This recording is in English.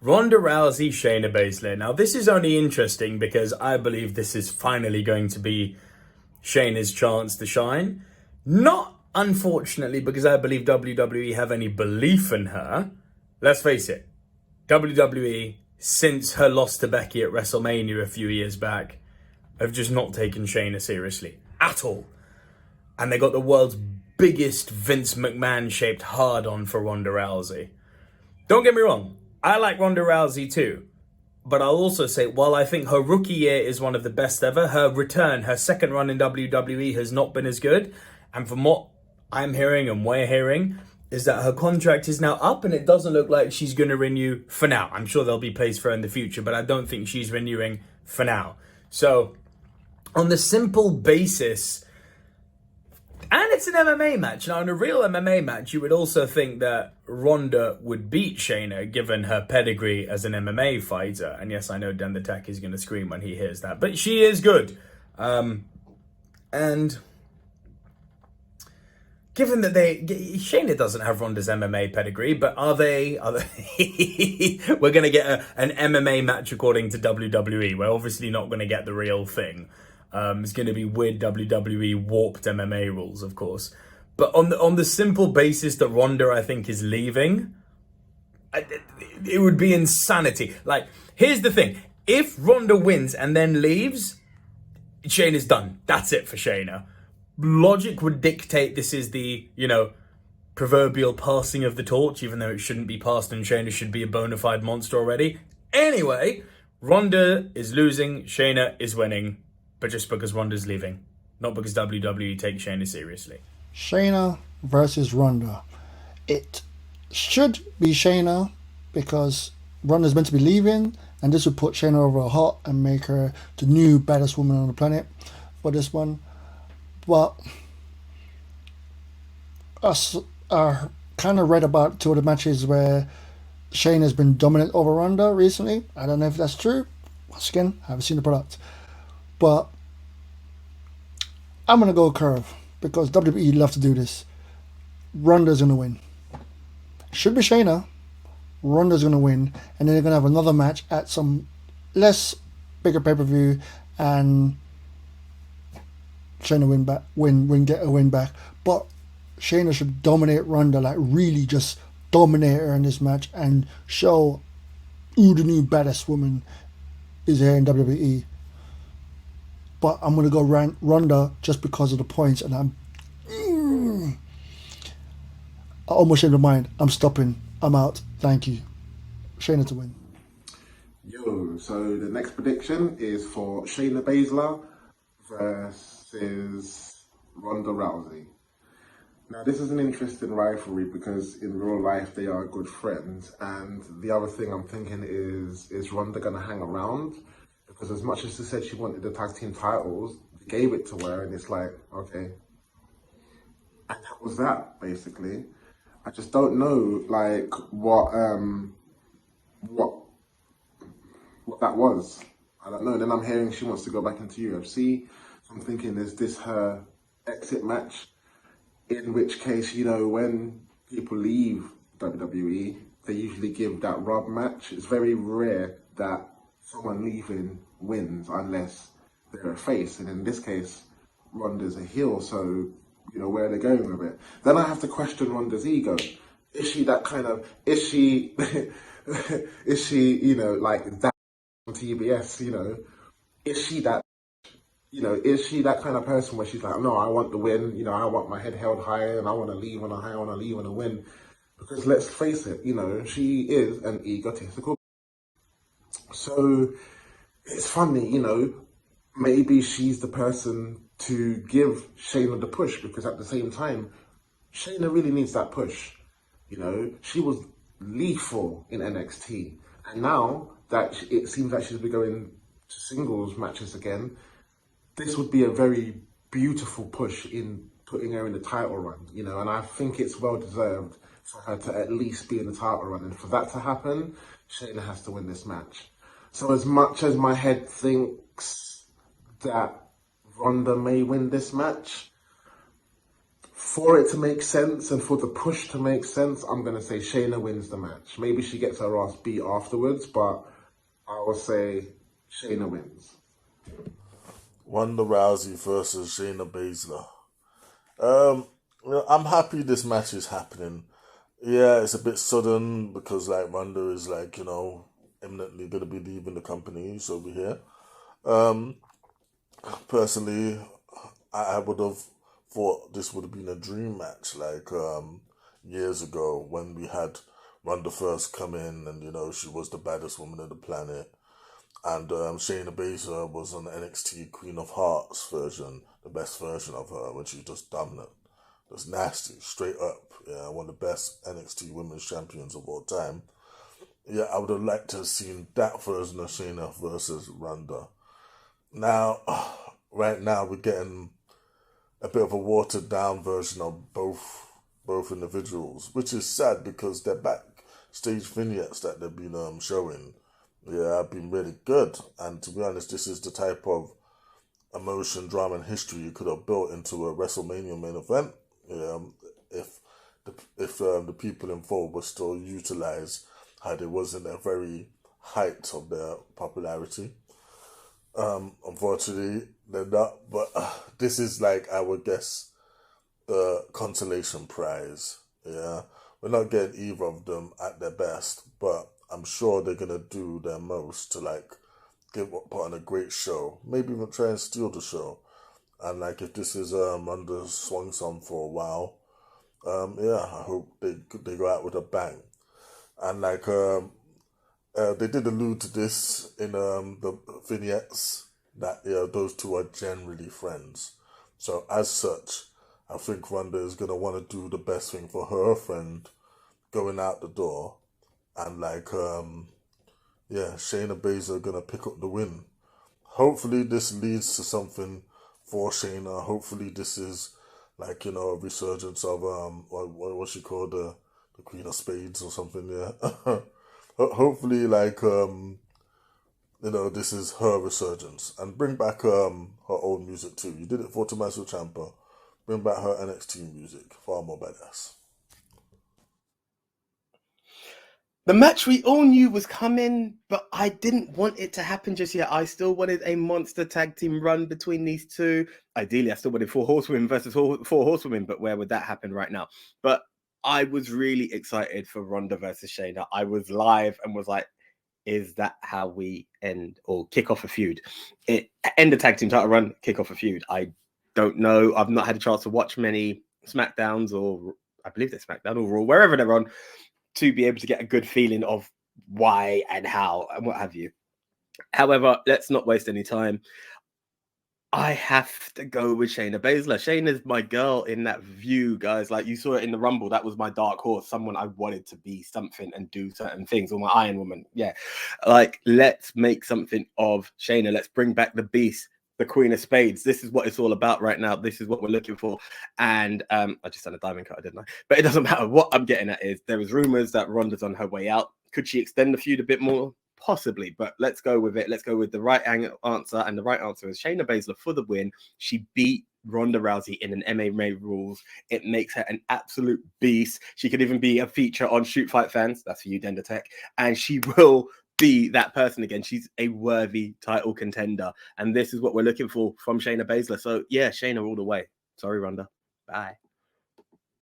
Ronda Rousey, Shayna Baszler. Now, this is only interesting because I believe this is finally going to be Shayna's chance to shine. Not, unfortunately, because I believe WWE have any belief in her. Let's face it, WWE, since her loss to Becky at WrestleMania a few years back, have just not taken Shayna seriously at all. And they got the world's biggest Vince McMahon-shaped hard-on for Ronda Rousey. Don't get me wrong, I like Ronda Rousey too. But I'll also say, while I think her rookie year is one of the best ever, her return, her second run in WWE has not been as good. And from what I'm hearing and we're hearing, is that her contract is now up and it doesn't look like she's going to renew for now. I'm sure there'll be place for her in the future, but I don't think she's renewing for now. So, on the simple basis, and it's an MMA match. Now, in a real MMA match, you would also think that Ronda would beat Shayna, given her pedigree as an MMA fighter. And yes, I know Dan the Tech is going to scream when he hears that, but she is good. And given that Shayna doesn't have Ronda's MMA pedigree, but are they we're going to get an MMA match according to WWE. We're obviously not going to get the real thing. It's going to be weird WWE warped MMA rules, of course. But on the simple basis that Ronda, I think, is leaving, it would be insanity. Like, here's the thing. If Ronda wins and then leaves, Shayna's done. That's it for Shayna. Logic would dictate this is the, proverbial passing of the torch, even though it shouldn't be passed and Shayna should be a bona fide monster already. Anyway, Ronda is losing, Shayna is winning. But just because Ronda's leaving, not because WWE takes Shayna seriously. Shayna versus Ronda. It should be Shayna because Ronda's meant to be leaving, and this would put Shayna over a hot and make her the new baddest woman on the planet for this one. But I kind of read about two of the matches where Shayna's been dominant over Ronda recently. I don't know if that's true. Once again, I haven't seen the product. But I'm going to go curve because WWE love to do this. Ronda's going to win. Should be Shayna. Ronda's going to win. And then they're going to have another match at some bigger pay-per-view and Shayna get a win back. But Shayna should dominate Ronda, like really just dominate her in this match and show who the new baddest woman is here in WWE. But I'm going to go Ronda just because of the points. And I almost changed my mind. I'm stopping. I'm out. Thank you. Shayna to win. Yo, so the next prediction is for Shayna Baszler versus Ronda Rousey. Now, this is an interesting rivalry because in real life they are good friends. And the other thing I'm thinking is Ronda going to hang around? Because as much as she said she wanted the tag team titles, they gave it to her, and it's like, okay. And that was that, basically. I just don't know, like, what that was. I don't know. And then I'm hearing she wants to go back into UFC. So I'm thinking, is this her exit match? In which case, when people leave WWE, they usually give that rub match. It's very rare that someone leaving wins unless they're a face, and in this case Ronda's a heel, so where are they going with it? Then I have to question Ronda's ego. Is she that kind of is she like that on TBS, is she that is she that kind of person where she's like, no, I want the win, I want my head held high and I want to leave on a high, I want to leave on a win? Because let's face it, she is an egotistical. So it's funny, maybe she's the person to give Shayna the push, because at the same time, Shayna really needs that push. She was lethal in NXT. And now that it seems like she's been going to singles matches again, this would be a very beautiful push in putting her in the title run, and I think it's well deserved for her to at least be in the title run. And for that to happen, Shayna has to win this match. So as much as my head thinks that Ronda may win this match, for it to make sense and for the push to make sense, I'm going to say Shayna wins the match. Maybe she gets her ass beat afterwards, but I will say Shayna wins. Ronda Rousey versus Shayna Baszler. I'm happy this match is happening. Yeah, it's a bit sudden because like Ronda is like, imminently going to be leaving the company. So we're here. Personally, I would have thought this would have been a dream match like years ago when we had Ronda first come in and she was the baddest woman on the planet, and Shayna Baszler was an NXT Queen of Hearts version, the best version of her when she was just dominant, just nasty, straight up. Yeah, one of the best NXT Women's Champions of all time. Yeah, I would have liked to have seen that version of Shayna versus Ronda. Now, right now we're getting a bit of a watered down version of both individuals, which is sad because their backstage vignettes that they've been showing, have been really good. And to be honest, this is the type of emotion, drama, and history you could have built into a WrestleMania main event. If the people involved were still utilized how they was in their very height of their popularity. Unfortunately, they're not. But this is like, I would guess, the consolation prize. Yeah, we're not getting either of them at their best, but I'm sure they're gonna do their most to like put on a great show. Maybe even try and steal the show. And like, if this is under swung song for a while, I hope they go out with a bang. And like, they did allude to this in the vignettes that those two are generally friends. So as such, I think Ronda is gonna want to do the best thing for her friend going out the door, and like Shayna Baszler gonna pick up the win. Hopefully this leads to something for Shayna. Hopefully this is like a resurgence of what she called the Queen of Spades or something. Yeah. Hopefully like this is her resurgence, and bring back her old music too. You did it for Tommaso Ciampa. Bring back her NXT music, far more badass. The match we all knew was coming, but I didn't want it to happen just yet. I still wanted a monster tag team run between these two. Ideally, I still wanted 4 horsewomen versus 4 horsewomen, but where would that happen right now? But I was really excited for Ronda versus Shayna. I was live and was like, is that how we end or kick off a feud? End the tag team title run, kick off a feud. I don't know. I've not had a chance to watch many SmackDowns, or I believe they're SmackDown or Raw, wherever they're on, to be able to get a good feeling of why and how and what have you. However, let's not waste any time. I have to go with Shayna Baszler. Shayna's my girl in that view, guys. Like, you saw it in the Rumble. That was my dark horse, someone I wanted to be something and do certain things, or my Iron Woman. Yeah. Like, let's make something of Shayna. Let's bring back the beast, the Queen of Spades. This is what it's all about right now. This is what we're looking for. And I just had a diamond cut, didn't I? But it doesn't matter. What I'm getting at is there was rumors that Ronda's on her way out. Could she extend the feud a bit more? Possibly, but let's go with it. Let's go with the right answer, and the right answer is Shayna Baszler for the win. She beat Ronda Rousey in an MMA rules. It makes her an absolute beast. She could even be a feature on Shoot Fight Fans. That's for you, Dendertech. And she will be that person again. She's a worthy title contender, and this is what we're looking for from Shayna Baszler. So yeah, Shayna all the way. Sorry, Ronda. Bye.